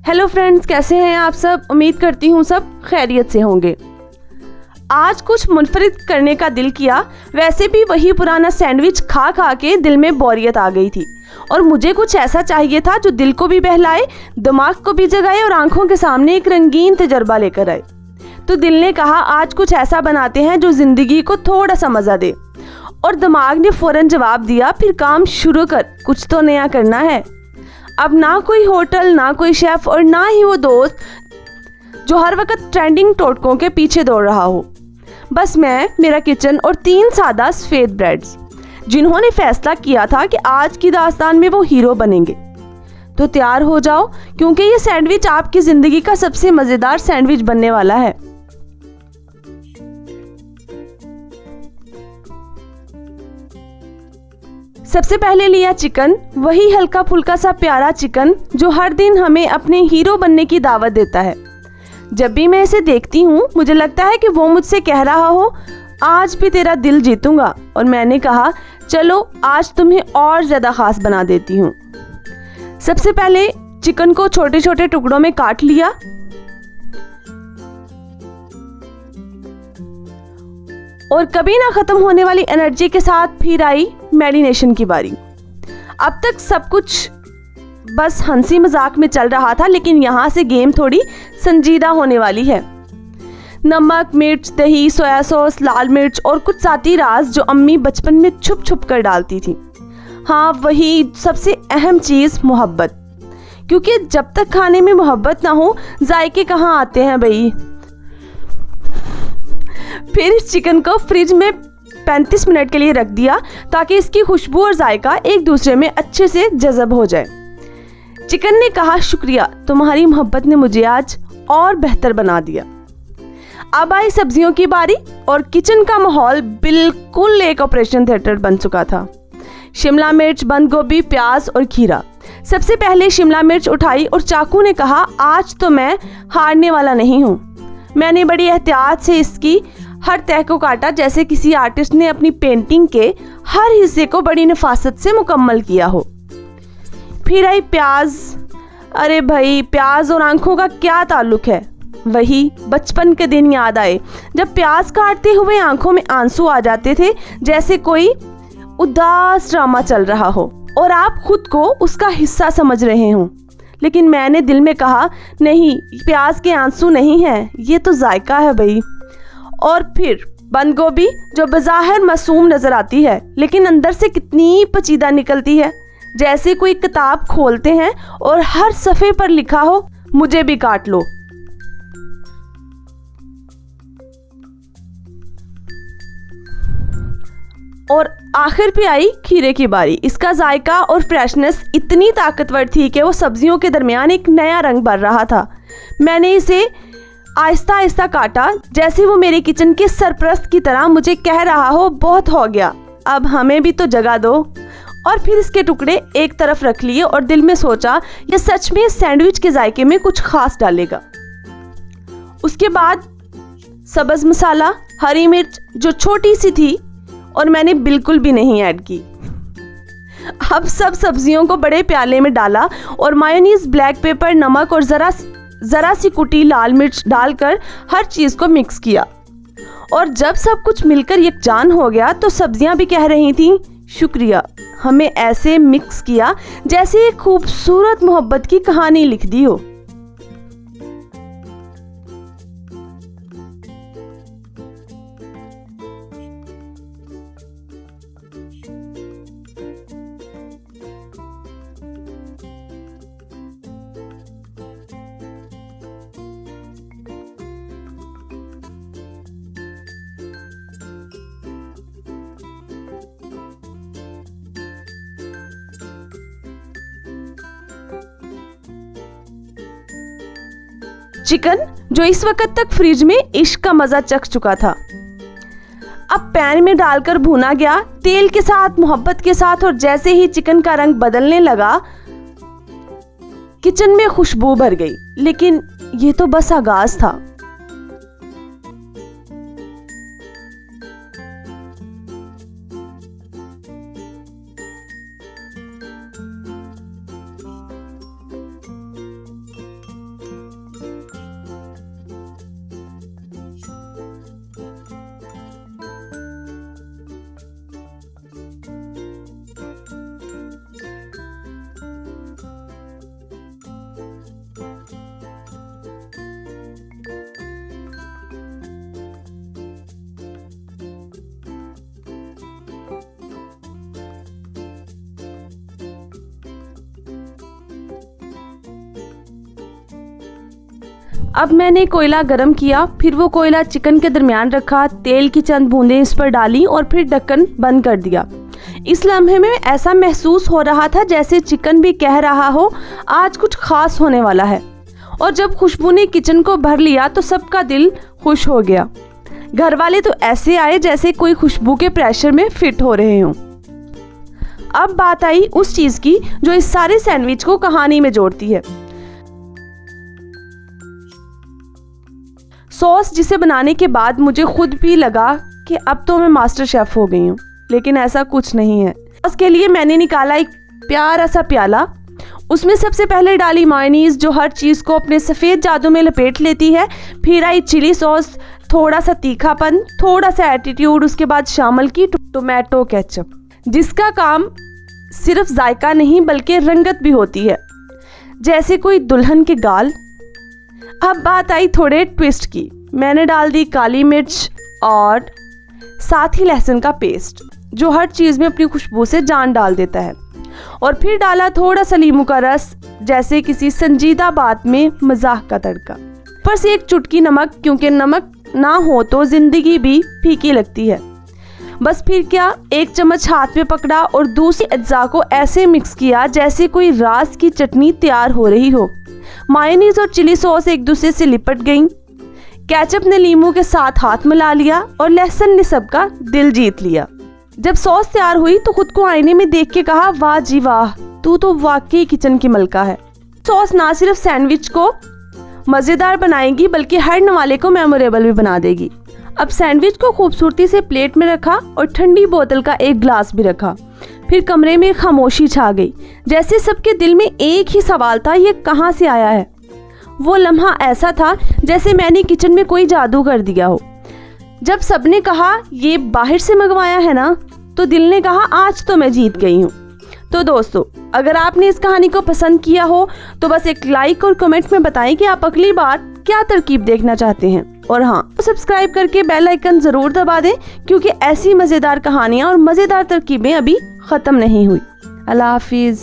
Hello friends, कैसे हैं आप सब। उम्मीद करती हूँ सब खैरियत से होंगे। आज कुछ मुनफरिद करने का दिल किया। वैसे भी वही पुराना सैंडविच खा खा के दिल में बोरियत आ गई थी और मुझे कुछ ऐसा चाहिए था जो दिल को भी बहलाए, दिमाग को भी जगाए और आंखों के सामने एक रंगीन तजर्बा लेकर आए। तो दिल ने कहा आज कुछ ऐसा बनाते हैं जो जिंदगी को थोड़ा सा मजा दे, और दिमाग ने फौरन जवाब दिया फिर काम शुरू कर, कुछ तो नया करना है। अब ना कोई होटल, ना कोई शेफ और ना ही वो दोस्त जो हर वक्त ट्रेंडिंग टोटकों के पीछे दौड़ रहा हो। बस मैं, मेरा किचन और 3 सादा सफेद ब्रेड्स, जिन्होंने फैसला किया था कि आज की दास्तान में वो हीरो बनेंगे। तो तैयार हो जाओ, क्योंकि ये सैंडविच आपकी जिंदगी का सबसे मजेदार सैंडविच बनने वाला है। सबसे पहले लिया चिकन, वही हल्का फुल्का सा प्यारा चिकन जो हर दिन हमें अपने हीरो बनने की दावत देता है। जब भी मैं इसे देखती हूँ मुझे लगता है कि वो मुझसे कह रहा हो आज भी तेरा दिल जीतूंगा, और मैंने कहा चलो आज तुम्हें और ज्यादा खास बना देती हूँ। सबसे पहले चिकन को छोटे छोटे टुकड़ों में काट लिया और कभी ना खत्म होने वाली एनर्जी के साथ फिर आई मैरिनेशन की बारी। अब तक सब कुछ बस हंसी मजाक में चल रहा था, लेकिन यहाँ से गेम थोड़ी संजीदा होने वाली है। नमक, मिर्च, दही, सोया सॉस, लाल मिर्च और कुछ साथी राज जो अम्मी बचपन में छुप छुप कर डालती थी। हाँ, वही सबसे अहम चीज़, मोहब्बत। क्योंकि जब तक खाने में मोहब्बत ना हो जायके कहाँ आते हैं भाई। फिर इस चिकन को फ्रिज में 35 मिनट के लिए रख दिया ताकि इसकी खुशबू और जायका एक दूसरे में अच्छे से जज़ब हो जाए। चिकन ने कहा शुक्रिया, तुम्हारी मोहब्बत ने मुझे आज और बेहतर बना दिया। अब आई सब्जियों की बारी और किचन का माहौल बिल्कुल एक ऑपरेशन थिएटर बन चुका था। शिमला मिर्च, बंद गोभी, प्याज और खीरा। सबसे पहले शिमला मिर्च उठाई और चाकू ने कहा आज तो मैं हारने वाला नहीं हूँ। मैंने बड़ी एहतियात से इसकी हर तह को काटा, जैसे किसी आर्टिस्ट ने अपनी पेंटिंग के हर हिस्से को बड़ी नफासत से मुकम्मल किया हो। फिर आई प्याज। अरे भाई, प्याज और आंखों का क्या ताल्लुक है। वही बचपन के दिन याद आए जब प्याज काटते हुए आंखों में आंसू आ जाते थे, जैसे कोई उदास ड्रामा चल रहा हो और आप खुद को उसका हिस्सा समझ रहे हो। लेकिन मैंने दिल में कहा नहीं, प्याज के आंसू नहीं है, ये तो जायका है भाई। और फिर बंद गोभी जो बज़ाहिर मासूम नजर आती है लेकिन अंदर से कितनी पेचीदा निकलती है, जैसे कोई किताब खोलते हैं और हर सफ़े पर लिखा हो मुझे भी काट लो। और आखिर पे आई खीरे की बारी। इसका जायका और फ्रेशनेस इतनी ताकतवर थी कि वो सब्जियों के दरमियान एक नया रंग भर रहा था। मैंने इसे आहिस्ता आहिस्ता काटा, जैसे वो मेरे किचन के सरपरस्त की तरह मुझे कह रहा हो बहुत हो गया, अब हमें भी तो जगह दो। और फिर इसके टुकड़े एक तरफ रख लिए और दिल में सोचा ये सच में सैंडविच के जायके में कुछ खास डालेगा। उसके बाद सब्ज मसाला, हरी मिर्च जो छोटी सी थी और मैंने बिल्कुल भी नहीं ऐड की। अब सब सब्जियों को बड़े प्याले में डाला और मायोनीज, ब्लैक पेपर, नमक और जरा सी कुटी लाल मिर्च डालकर हर चीज को मिक्स किया। और जब सब कुछ मिलकर यकजान हो गया तो सब्जियां भी कह रही थीं शुक्रिया, हमें ऐसे मिक्स किया जैसे एक खूबसूरत मोहब्बत की कहानी लिख दी हो। चिकन जो इस वक्त तक फ्रिज में इश्क का मजा चख चुका था, अब पैन में डालकर भुना गया, तेल के साथ, मोहब्बत के साथ। और जैसे ही चिकन का रंग बदलने लगा किचन में खुशबू भर गई। लेकिन ये तो बस आगाज था। अब मैंने कोयला गर्म किया, फिर वो कोयला चिकन के दरमियान रखा, तेल की चंद बूंदें इस पर डाली और फिर ढक्कन बंद कर दिया। इस लम्हे में ऐसा महसूस हो रहा था जैसे चिकन भी कह रहा हो आज कुछ खास होने वाला है। और जब खुशबू ने किचन को भर लिया तो सबका दिल खुश हो गया। घर वाले तो ऐसे आए जैसे कोई खुशबू के प्रेशर में फिट हो रहे हों। अब बात आई उस चीज की जो इस सारे सैंडविच को कहानी में जोड़ती है, सॉस, जिसे बनाने के बाद मुझे खुद भी लगा कि अब तो मैं मास्टर शेफ हो गई हूँ, लेकिन ऐसा कुछ नहीं है। सॉस के लिए मैंने निकाला एक प्यारा सा प्याला, उसमें सबसे पहले डाली मायोनीज जो हर चीज़ को अपने सफ़ेद जादू में लपेट लेती है, फिर आई चिली सॉस, थोड़ा सा तीखापन, थोड़ा सा एटीट्यूड, उसके बाद शामिल की टोमेटो केचप, जिसका काम सिर्फ जायका नहीं बल्कि रंगत भी होती है, जैसे कोई दुल्हन के गाल। अब बात आई थोड़े ट्विस्ट की, मैंने डाल दी काली मिर्च और साथ ही लहसुन का पेस्ट जो हर चीज़ में अपनी खुशबू से जान डाल देता है, और फिर डाला थोड़ा सा नींबू का रस, जैसे किसी संजीदा बात में मजाक का तड़का। पर से एक चुटकी नमक, क्योंकि नमक ना हो तो जिंदगी भी फीकी लगती है। बस फिर क्या, एक चम्मच हाथ में पकड़ा और दूसरी अज्जा को ऐसे मिक्स किया जैसे कोई रास की चटनी तैयार हो रही हो। मायोनीज और चिली सॉस एक दूसरे से लिपट गईं, केचप ने नींबू के साथ हाथ मिला लिया और लहसुन ने सबका दिल जीत लिया। जब सॉस तैयार हुई तो खुद को आईने में देख के कहा, वाह जी वाह, तू तो वाकई किचन की मलका है। सॉस ना सिर्फ सैंडविच को मज़ेदार बनाएगी बल्कि हर नवाले को मेमोरेबल भी बना देगी। अब सैंडविच को खूबसूरती से प्लेट में रखा और ठंडी बोतल का एक ग्लास भी रखा। फिर कमरे में खामोशी छा गई, जैसे सबके दिल में एक ही सवाल था, ये कहाँ से आया है। वो लम्हा ऐसा था जैसे मैंने किचन में कोई जादू कर दिया हो। जब सबने कहा ये बाहर से मंगवाया है ना, तो दिल ने कहा आज तो मैं जीत गई हूँ। तो दोस्तों, अगर आपने इस कहानी को पसंद किया हो तो बस एक लाइक और कमेंट में बताएं कि आप अगली बार क्या तरकीब देखना चाहते हैं। और हाँ, सब्सक्राइब करके बेल आइकन ज़रूर दबा दें, क्योंकि ऐसी मज़ेदार कहानियाँ और मज़ेदार तरकीबें अभी ख़त्म नहीं हुई। अल्लाह हाफिज़।